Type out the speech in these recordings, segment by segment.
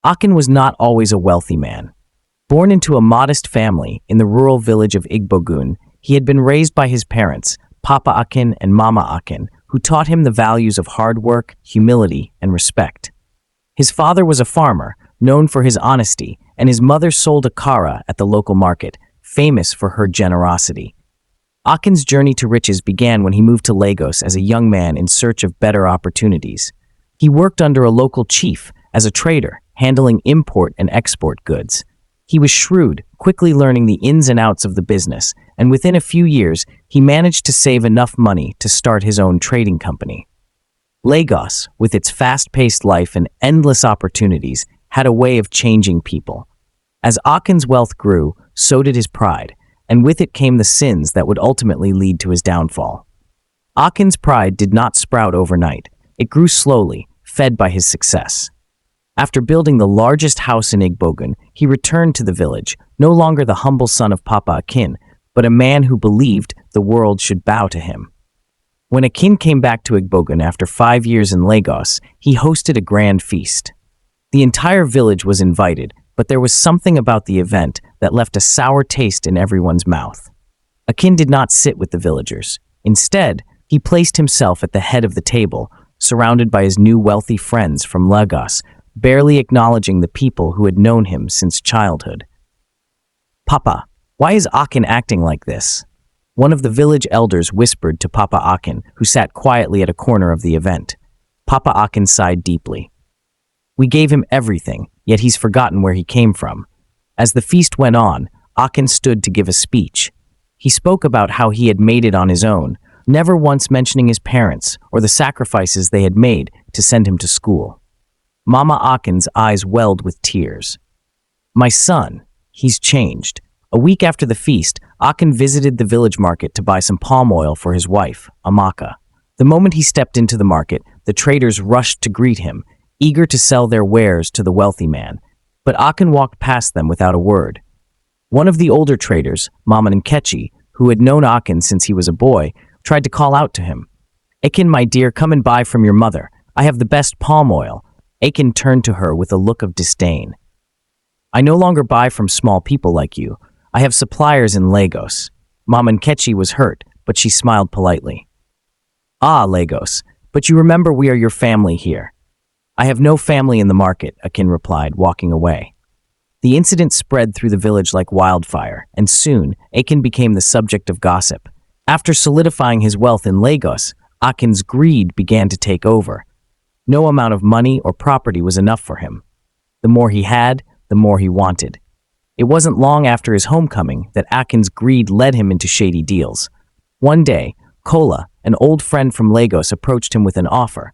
Akin was not always a wealthy man. Born into a modest family in the rural village of Igbogun, he had been raised by his parents, Papa Akin and Mama Akin, who taught him the values of hard work, humility, and respect. His father was a farmer, known for his honesty, and his mother sold akara at the local market, famous for her generosity. Akin's journey to riches began when he moved to Lagos as a young man in search of better opportunities. He worked under a local chief as a trader, handling import and export goods. He was shrewd, quickly learning the ins and outs of the business, and within a few years, he managed to save enough money to start his own trading company. Lagos, with its fast-paced life and endless opportunities, had a way of changing people. As Akin's wealth grew, so did his pride, and with it came the sins that would ultimately lead to his downfall. Akin's pride did not sprout overnight. It grew slowly, fed by his success. After building the largest house in Igbogun, he returned to the village, no longer the humble son of Papa Akin, but a man who believed the world should bow to him. When Akin came back to Igbogun after 5 years in Lagos, he hosted a grand feast. The entire village was invited, but there was something about the event that left a sour taste in everyone's mouth. Akin did not sit with the villagers. Instead, he placed himself at the head of the table, surrounded by his new wealthy friends from Lagos, barely acknowledging the people who had known him since childhood. "Papa, why is Akin acting like this?" One of the village elders whispered to Papa Akin, who sat quietly at a corner of the event. Papa Akin sighed deeply. "We gave him everything, yet he's forgotten where he came from." As the feast went on, Akin stood to give a speech. He spoke about how he had made it on his own, never once mentioning his parents or the sacrifices they had made to send him to school. Mama Akin's eyes welled with tears. "My son, he's changed." A week after the feast, Akin visited the village market to buy some palm oil for his wife, Amaka. The moment he stepped into the market, the traders rushed to greet him, eager to sell their wares to the wealthy man. But Akin walked past them without a word. One of the older traders, Mama Nkechi, who had known Akin since he was a boy, tried to call out to him. "Akin, my dear, come and buy from your mother. I have the best palm oil." Akin turned to her with a look of disdain. "I no longer buy from small people like you. I have suppliers in Lagos." Mama Nkechi was hurt, but she smiled politely. "Ah, Lagos, but you remember we are your family here." "I have no family in the market," Akin replied, walking away. The incident spread through the village like wildfire, and soon Akin became the subject of gossip. After solidifying his wealth in Lagos, Akin's greed began to take over. No amount of money or property was enough for him. The more he had, the more he wanted. It wasn't long after his homecoming that Akin's greed led him into shady deals. One day, Kola, an old friend from Lagos, approached him with an offer.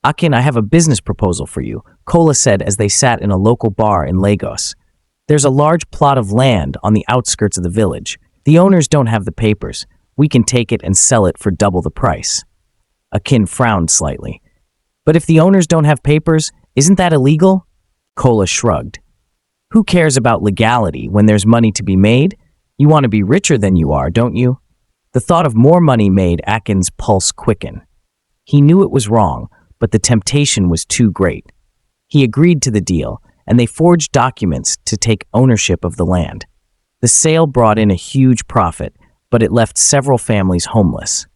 "Akin, I have a business proposal for you," Kola said as they sat in a local bar in Lagos. "There's a large plot of land on the outskirts of the village. The owners don't have the papers. We can take it and sell it for double the price." Akin frowned slightly. "But if the owners don't have papers, isn't that illegal?" Kola shrugged. "Who cares about legality when there's money to be made? You want to be richer than you are, don't you?" The thought of more money made Akin's pulse quicken. He knew it was wrong, but the temptation was too great. He agreed to the deal, and they forged documents to take ownership of the land. The sale brought in a huge profit, but it left several families homeless.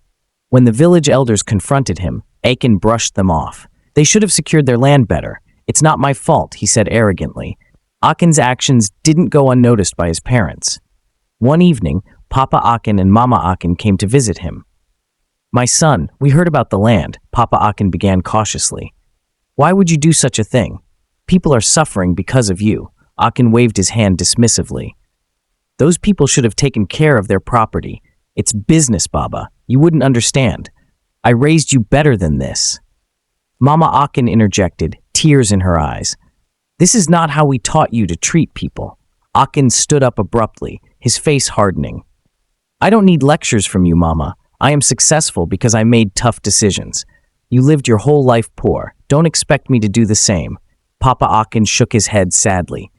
When the village elders confronted him, Akin brushed them off. "They should have secured their land better. It's not my fault," he said arrogantly. Akin's actions didn't go unnoticed by his parents. One evening, Papa Akin and Mama Akin came to visit him. "My son, we heard about the land," Papa Akin began cautiously. "Why would you do such a thing? People are suffering because of you." Akin waved his hand dismissively. "Those people should have taken care of their property. It's business, Baba. You wouldn't understand. I raised you better than this." Mama Akin interjected, tears in her eyes. "This is not how we taught you to treat people." Akin stood up abruptly, his face hardening. "I don't need lectures from you, Mama. I am successful because I made tough decisions. You lived your whole life poor. Don't expect me to do the same." Papa Akin shook his head sadly.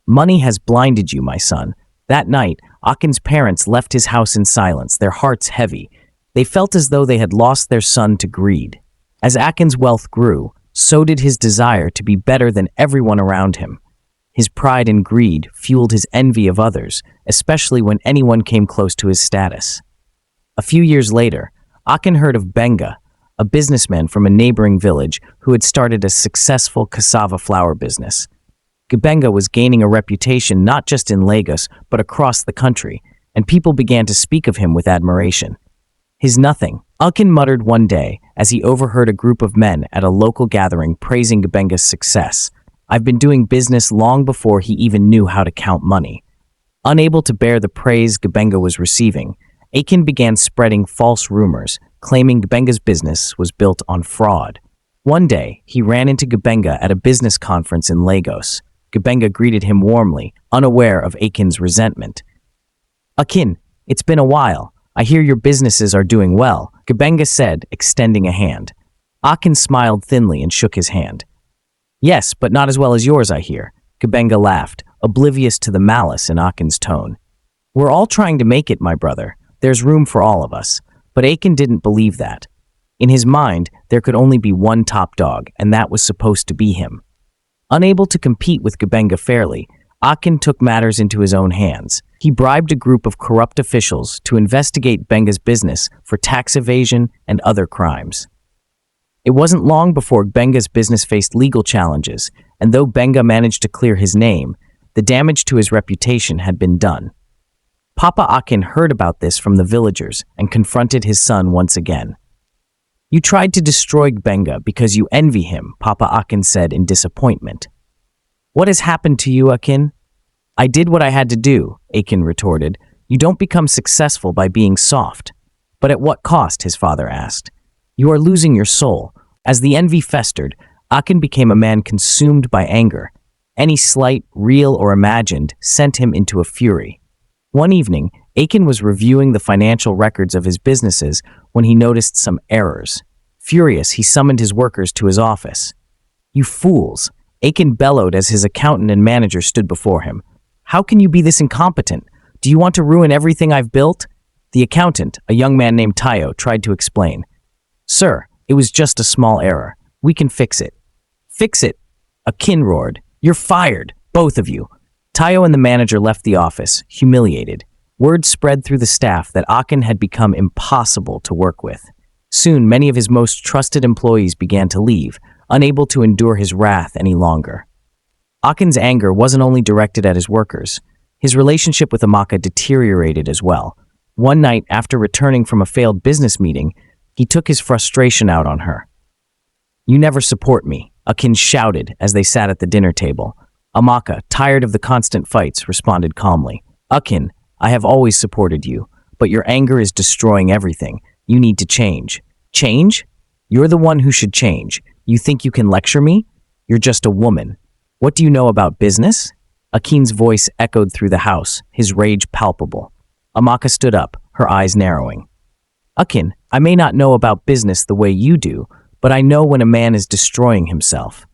"Money has blinded you, my son." That night, Akin's parents left his house in silence, their hearts heavy. They felt as though they had lost their son to greed. As Akin's wealth grew, so did his desire to be better than everyone around him. His pride and greed fueled his envy of others, especially when anyone came close to his status. A few years later, Akin heard of Benga, a businessman from a neighboring village who had started a successful cassava flour business. Benga was gaining a reputation not just in Lagos, but across the country, and people began to speak of him with admiration. "He's nothing," Akin muttered one day as he overheard a group of men at a local gathering praising Benga's success. "I've been doing business long before he even knew how to count money." Unable to bear the praise Benga was receiving, Akin began spreading false rumors, claiming Benga's business was built on fraud. One day, he ran into Benga at a business conference in Lagos. Benga greeted him warmly, unaware of Akin's resentment. "Akin, it's been a while. I hear your businesses are doing well," Benga said, extending a hand. Akin smiled thinly and shook his hand. "Yes, but not as well as yours, I hear," Benga laughed, oblivious to the malice in Akin's tone. "We're all trying to make it, my brother. There's room for all of us." But Akin didn't believe that. In his mind, there could only be one top dog, and that was supposed to be him. Unable to compete with Benga fairly, Akin took matters into his own hands. He bribed a group of corrupt officials to investigate Benga's business for tax evasion and other crimes. It wasn't long before Benga's business faced legal challenges, and though Benga managed to clear his name, the damage to his reputation had been done. Papa Akin heard about this from the villagers and confronted his son once again. "You tried to destroy Benga because you envy him," Papa Akin said in disappointment. "What has happened to you, Akin?" "I did what I had to do," Akin retorted. "You don't become successful by being soft." "But at what cost?" his father asked. "You are losing your soul." As the envy festered, Akin became a man consumed by anger. Any slight, real or imagined, sent him into a fury. One evening, Akin was reviewing the financial records of his businesses when he noticed some errors. Furious, he summoned his workers to his office. "You fools!" Akin bellowed as his accountant and manager stood before him. "How can you be this incompetent? Do you want to ruin everything I've built?" The accountant, a young man named Tayo, tried to explain. "Sir, it was just a small error. We can fix it." "Fix it?" Akin roared. "You're fired, both of you." Tayo and the manager left the office, humiliated. Word spread through the staff that Akin had become impossible to work with. Soon, many of his most trusted employees began to leave, unable to endure his wrath any longer. Akin's anger wasn't only directed at his workers. His relationship with Amaka deteriorated as well. One night, after returning from a failed business meeting, he took his frustration out on her. "You never support me," Akin shouted as they sat at the dinner table. Amaka, tired of the constant fights, responded calmly. "Akin, I have always supported you, but your anger is destroying everything. You need to change." "Change? You're the one who should change. You think you can lecture me? You're just a woman. What do you know about business?" Akin's voice echoed through the house, his rage palpable. Amaka stood up, her eyes narrowing. "Akin, I may not know about business the way you do, but I know when a man is destroying himself.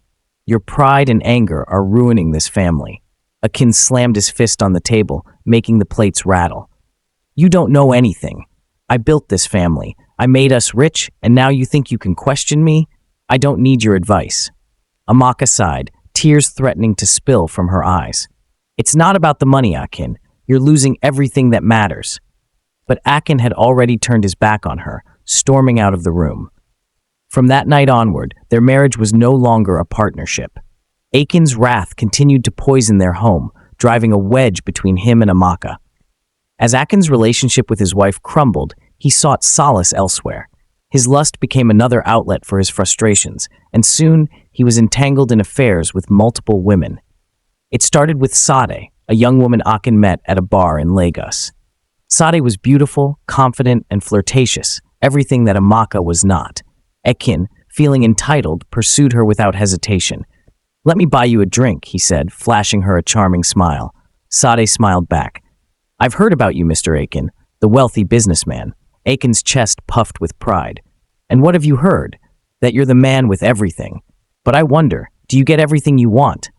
Your pride and anger are ruining this family." Akin slammed his fist on the table, making the plates rattle. "You don't know anything. I built this family. I made us rich, and now you think you can question me? I don't need your advice." Amaka sighed, tears threatening to spill from her eyes. "It's not about the money, Akin. You're losing everything that matters." But Akin had already turned his back on her, storming out of the room. From that night onward, their marriage was no longer a partnership. Akin's wrath continued to poison their home, driving a wedge between him and Amaka. As Akin's relationship with his wife crumbled, he sought solace elsewhere. His lust became another outlet for his frustrations, and soon he was entangled in affairs with multiple women. It started with Sade, a young woman Akin met at a bar in Lagos. Sade was beautiful, confident, and flirtatious, everything that Amaka was not. Akin, feeling entitled, pursued her without hesitation. "Let me buy you a drink," he said, flashing her a charming smile. Sade smiled back. "I've heard about you, Mr. Akin, the wealthy businessman." Akin's chest puffed with pride. "And what have you heard? That you're the man with everything. But I wonder, do you get everything you want?"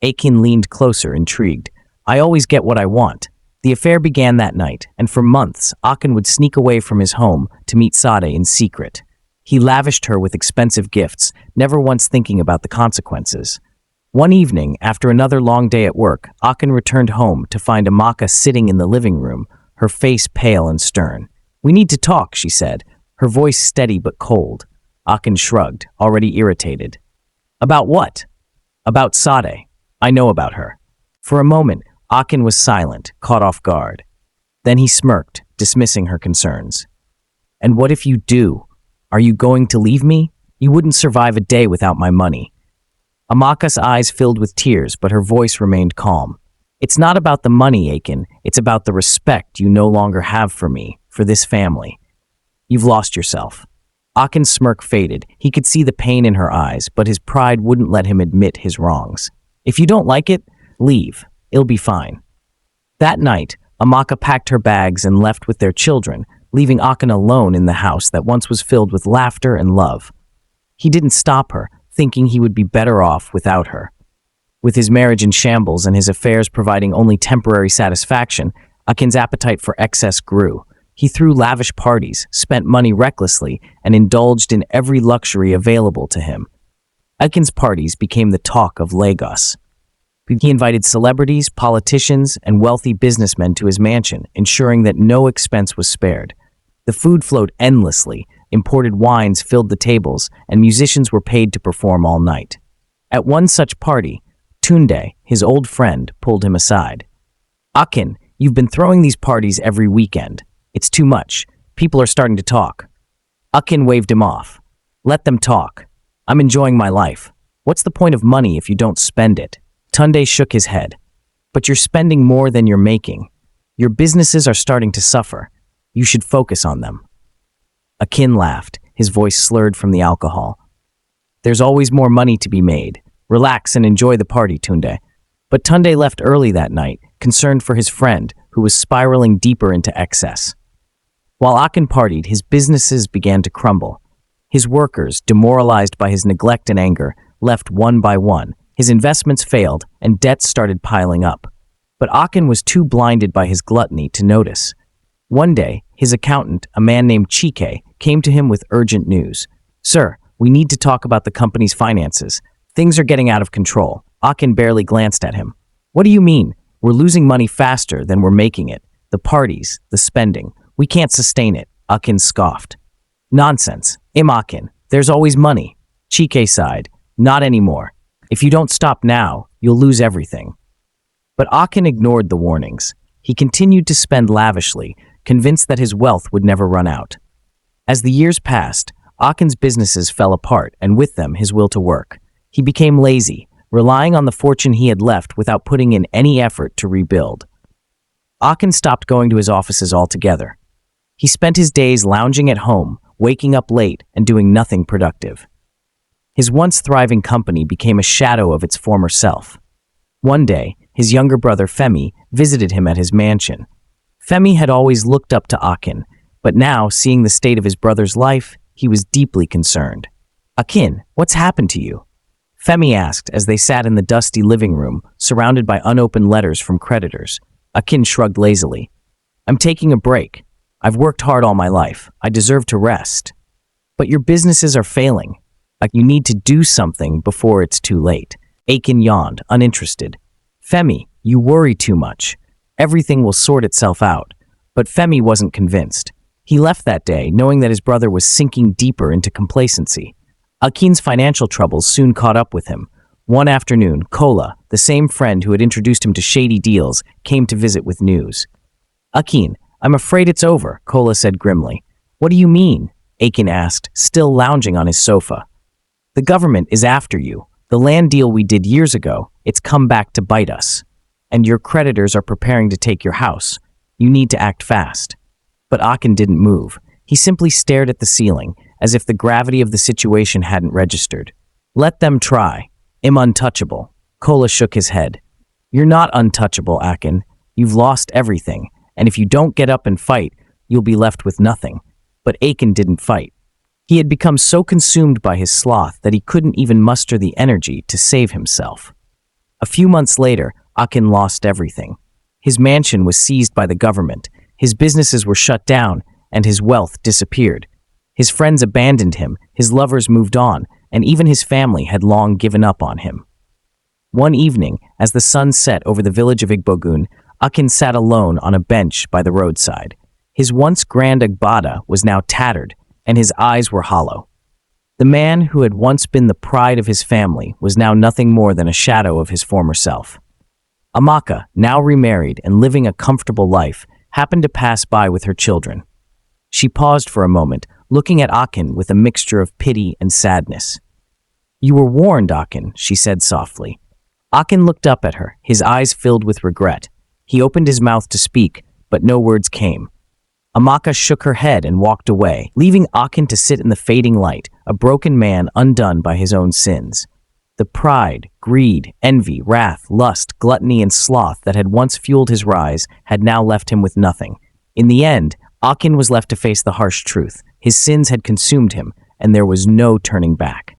Akin leaned closer, intrigued. "I always get what I want." The affair began that night, and for months, Akin would sneak away from his home to meet Sade in secret. He lavished her with expensive gifts, never once thinking about the consequences. One evening, after another long day at work, Akin returned home to find Amaka sitting in the living room, her face pale and stern. "We need to talk," she said, her voice steady but cold. Akin shrugged, already irritated. "About what?" "About Sade. I know about her." For a moment, Akin was silent, caught off guard. Then he smirked, dismissing her concerns. "And what if you do? Are you going to leave me? You wouldn't survive a day without my money." Amaka's eyes filled with tears, but her voice remained calm. "It's not about the money, Akin. It's about the respect you no longer have for me, for this family. You've lost yourself." Akin's smirk faded. He could see the pain in her eyes, but his pride wouldn't let him admit his wrongs. "If you don't like it, leave. It'll be fine." That night, Amaka packed her bags and left with their children, leaving Akin alone in the house that once was filled with laughter and love. He didn't stop her, thinking he would be better off without her. With his marriage in shambles and his affairs providing only temporary satisfaction, Akin's appetite for excess grew. He threw lavish parties, spent money recklessly, and indulged in every luxury available to him. Akin's parties became the talk of Lagos. He invited celebrities, politicians, and wealthy businessmen to his mansion, ensuring that no expense was spared. The food flowed endlessly, imported wines filled the tables, and musicians were paid to perform all night. At one such party, Tunde, his old friend, pulled him aside. "Akin, you've been throwing these parties every weekend. It's too much. People are starting to talk." Akin waved him off. "Let them talk. I'm enjoying my life. What's the point of money if you don't spend it?" Tunde shook his head. "But you're spending more than you're making. Your businesses are starting to suffer. You should focus on them." Akin laughed, his voice slurred from the alcohol. "There's always more money to be made. Relax and enjoy the party, Tunde." But Tunde left early that night, concerned for his friend, who was spiraling deeper into excess. While Akin partied, his businesses began to crumble. His workers, demoralized by his neglect and anger, left one by one. His investments failed, and debts started piling up. But Akin was too blinded by his gluttony to notice. One day, his accountant, a man named Chike, came to him with urgent news. "Sir, we need to talk about the company's finances. Things are getting out of control." Akin barely glanced at him. "What do you mean? We're losing money faster than we're making it. The parties, the spending. We can't sustain it." Akin scoffed. "Nonsense. Akin, there's always money." Chike sighed. "Not anymore. If you don't stop now, you'll lose everything." But Akin ignored the warnings. He continued to spend lavishly, convinced that his wealth would never run out. As the years passed, Akin's businesses fell apart, and with them his will to work. He became lazy, relying on the fortune he had left without putting in any effort to rebuild. Akin stopped going to his offices altogether. He spent his days lounging at home, waking up late, and doing nothing productive. His once thriving company became a shadow of its former self. One day, his younger brother Femi visited him at his mansion. Femi had always looked up to Akin, but now, seeing the state of his brother's life, he was deeply concerned. "Akin, what's happened to you?" Femi asked as they sat in the dusty living room, surrounded by unopened letters from creditors. Akin shrugged lazily. "I'm taking a break. I've worked hard all my life. I deserve to rest." "But your businesses are failing. You need to do something before it's too late." Akin yawned, uninterested. "Femi, you worry too much. Everything will sort itself out." But Femi wasn't convinced. He left that day, knowing that his brother was sinking deeper into complacency. Akin's financial troubles soon caught up with him. One afternoon, Kola, the same friend who had introduced him to shady deals, came to visit with news. "Akin, I'm afraid it's over," Kola said grimly. "What do you mean?" Akin asked, still lounging on his sofa. "The government is after you. The land deal we did years ago, it's come back to bite us. And your creditors are preparing to take your house. You need to act fast." But Akin didn't move. He simply stared at the ceiling, as if the gravity of the situation hadn't registered. "Let them try. I'm untouchable." Kola shook his head. "You're not untouchable, Akin. You've lost everything, and if you don't get up and fight, you'll be left with nothing." But Akin didn't fight. He had become so consumed by his sloth that he couldn't even muster the energy to save himself. A few months later, Akin lost everything. His mansion was seized by the government, his businesses were shut down, and his wealth disappeared. His friends abandoned him, his lovers moved on, and even his family had long given up on him. One evening, as the sun set over the village of Igbogun, Akin sat alone on a bench by the roadside. His once grand agbada was now tattered, and his eyes were hollow. The man who had once been the pride of his family was now nothing more than a shadow of his former self. Amaka, now remarried and living a comfortable life, happened to pass by with her children. She paused for a moment, looking at Akin with a mixture of pity and sadness. "You were warned, Akin," she said softly. Akin looked up at her, his eyes filled with regret. He opened his mouth to speak, but no words came. Amaka shook her head and walked away, leaving Akin to sit in the fading light, a broken man undone by his own sins. The pride, greed, envy, wrath, lust, gluttony, and sloth that had once fueled his rise had now left him with nothing. In the end, Akin was left to face the harsh truth. His sins had consumed him, and there was no turning back.